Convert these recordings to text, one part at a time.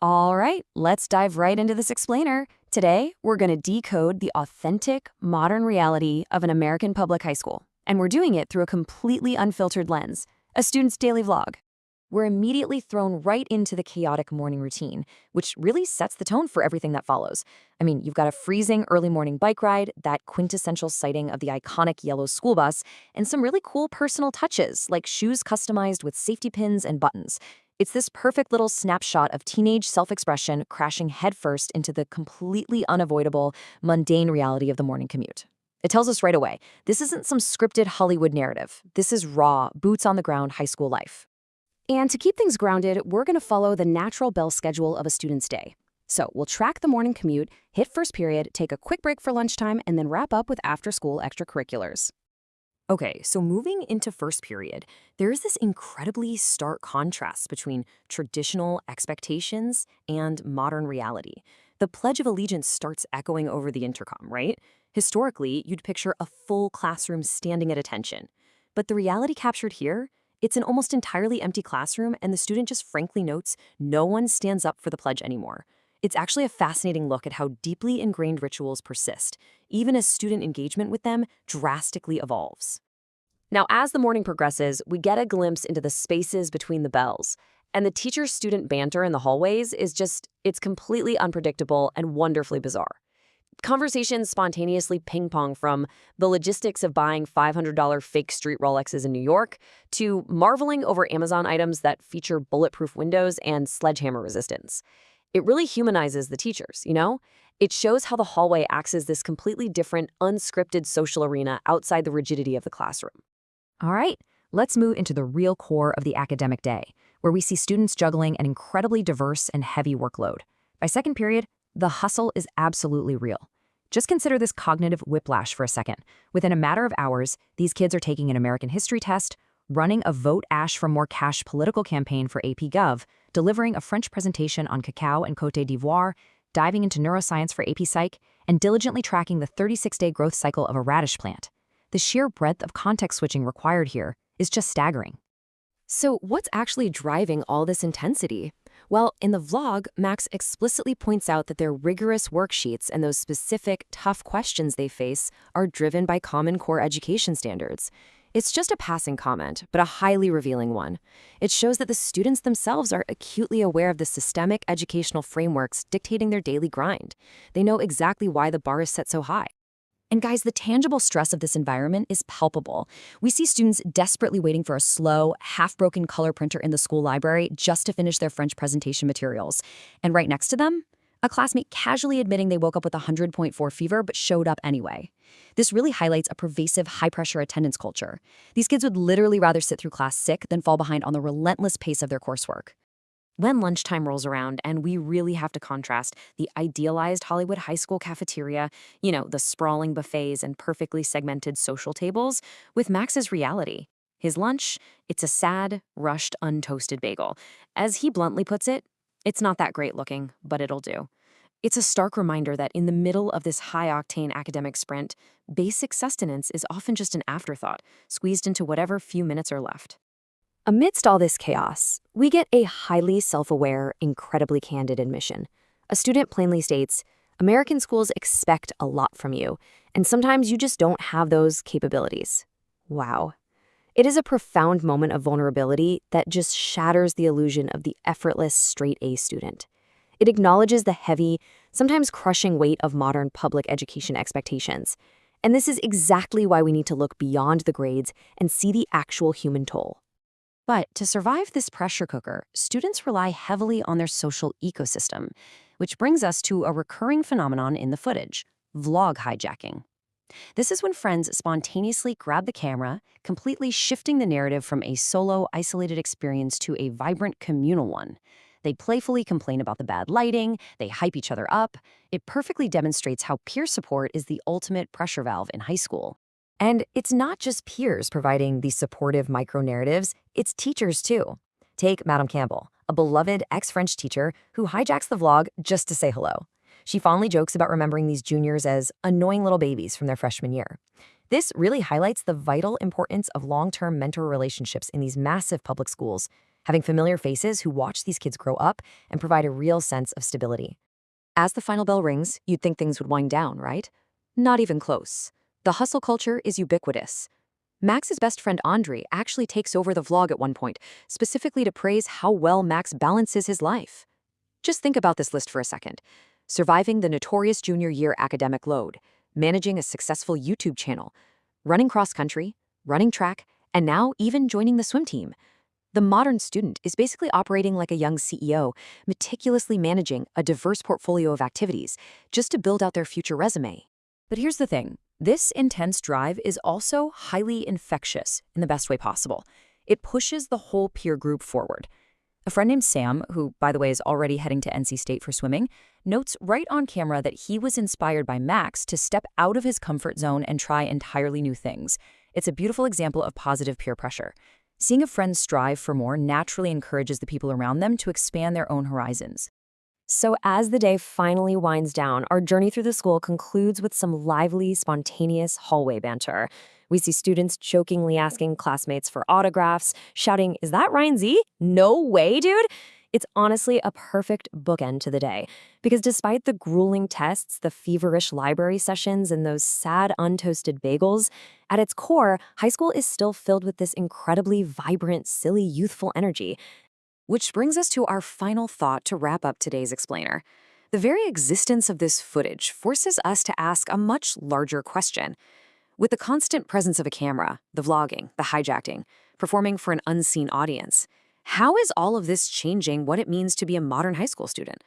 All right, let's dive right into this explainer. Today, we're going to decode the authentic, modern reality of an American public high school. And we're doing it through a completely unfiltered lens, a student's daily vlog. We're immediately thrown right into the chaotic morning routine, which really sets the tone for everything that follows. I mean, you've got a freezing early morning bike ride, that quintessential sighting of the iconic yellow school bus, and some really cool personal touches, like shoes customized with safety pins and buttons. It's this perfect little snapshot of teenage self-expression crashing headfirst into the completely unavoidable, mundane reality of the morning commute. It tells us right away, this isn't some scripted Hollywood narrative. This is raw, boots-on-the-ground high school life. And to keep things grounded, we're going to follow the natural bell schedule of a student's day. So we'll track the morning commute, hit first period, take a quick break for lunchtime, and then wrap up with after-school extracurriculars. Okay, so moving into first period, there's this incredibly stark contrast between traditional expectations and modern reality. The Pledge of Allegiance starts echoing over the intercom, right? Historically, you'd picture a full classroom standing at attention. But the reality captured here, it's an almost entirely empty classroom, and the student just frankly notes no one stands up for the pledge anymore. It's actually a fascinating look at how deeply ingrained rituals persist, even as student engagement with them drastically evolves. Now, as the morning progresses, we get a glimpse into the spaces between the bells, and the teacher-student banter in the hallways it's completely unpredictable and wonderfully bizarre. Conversations spontaneously ping-pong from the logistics of buying $500 fake street Rolexes in New York to marveling over Amazon items that feature bulletproof windows and sledgehammer resistance. It really humanizes the teachers, you know? It shows how the hallway acts as this completely different, unscripted social arena outside the rigidity of the classroom. All right, let's move into the real core of the academic day, where we see students juggling an incredibly diverse and heavy workload. By second period, the hustle is absolutely real. Just consider this cognitive whiplash for a second. Within a matter of hours, these kids are taking an American history test, running a Vote Ash for More Cash political campaign for AP Gov, delivering a French presentation on cacao and Côte d'Ivoire, diving into neuroscience for AP Psych, and diligently tracking the 36-day growth cycle of a radish plant. The sheer breadth of context switching required here is just staggering. So what's actually driving all this intensity? Well, in the vlog, Max explicitly points out that their rigorous worksheets and those specific, tough questions they face are driven by Common Core education standards. It's just a passing comment, but a highly revealing one. It shows that the students themselves are acutely aware of the systemic educational frameworks dictating their daily grind. They know exactly why the bar is set so high. And guys, the tangible stress of this environment is palpable. We see students desperately waiting for a slow, half-broken color printer in the school library just to finish their French presentation materials. And right next to them, a classmate casually admitting they woke up with a 100.4 fever but showed up anyway. This really highlights a pervasive high-pressure attendance culture. These kids would literally rather sit through class sick than fall behind on the relentless pace of their coursework. When lunchtime rolls around and we really have to contrast the idealized Hollywood high school cafeteria, the sprawling buffets and perfectly segmented social tables, with Max's reality. His lunch, it's a sad, rushed, untoasted bagel. As he bluntly puts it, it's not that great looking, but it'll do. It's a stark reminder that in the middle of this high-octane academic sprint, basic sustenance is often just an afterthought, squeezed into whatever few minutes are left. Amidst all this chaos, we get a highly self-aware, incredibly candid admission. A student plainly states, American schools expect a lot from you, and sometimes you just don't have those capabilities. Wow. It is a profound moment of vulnerability that just shatters the illusion of the effortless straight-A student. It acknowledges the heavy, sometimes crushing weight of modern public education expectations. And this is exactly why we need to look beyond the grades and see the actual human toll. But to survive this pressure cooker, students rely heavily on their social ecosystem, which brings us to a recurring phenomenon in the footage, vlog hijacking. This is when friends spontaneously grab the camera, completely shifting the narrative from a solo, isolated experience to a vibrant, communal one. They playfully complain about the bad lighting, they hype each other up. It perfectly demonstrates how peer support is the ultimate pressure valve in high school. And it's not just peers providing these supportive micro-narratives, it's teachers too. Take Madame Campbell, a beloved ex-French teacher who hijacks the vlog just to say hello. She fondly jokes about remembering these juniors as annoying little babies from their freshman year. This really highlights the vital importance of long-term mentor relationships in these massive public schools. having familiar faces who watch these kids grow up and provide a real sense of stability. As the final bell rings, you'd think things would wind down, right? Not even close. The hustle culture is ubiquitous. Max's best friend Andre actually takes over the vlog at one point, specifically to praise how well Max balances his life. Just think about this list for a second. Surviving the notorious junior year academic load, managing a successful YouTube channel, running cross-country, running track, and now even joining the swim team. The modern student is basically operating like a young CEO, meticulously managing a diverse portfolio of activities just to build out their future resume. But here's the thing. This intense drive is also highly infectious in the best way possible. It pushes the whole peer group forward. A friend named Sam, who, by the way, is already heading to NC State for swimming, notes right on camera that he was inspired by Max to step out of his comfort zone and try entirely new things. It's a beautiful example of positive peer pressure. Seeing a friend strive for more naturally encourages the people around them to expand their own horizons. So as the day finally winds down, our journey through the school concludes with some lively, spontaneous hallway banter. We see students jokingly asking classmates for autographs, shouting, "Is that Ryan Z? No way, dude!" It's honestly a perfect bookend to the day, because despite the grueling tests, the feverish library sessions, and those sad untoasted bagels, at its core, high school is still filled with this incredibly vibrant, silly, youthful energy. Which brings us to our final thought to wrap up today's explainer. The very existence of this footage forces us to ask a much larger question. With the constant presence of a camera, the vlogging, the hijacking, performing for an unseen audience, how is all of this changing what it means to be a modern high school student?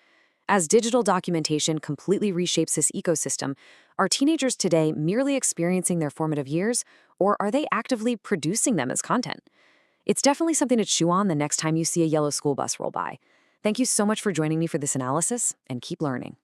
As digital documentation completely reshapes this ecosystem, are teenagers today merely experiencing their formative years, or are they actively producing them as content? It's definitely something to chew on the next time you see a yellow school bus roll by. Thank you so much for joining me for this analysis, and keep learning.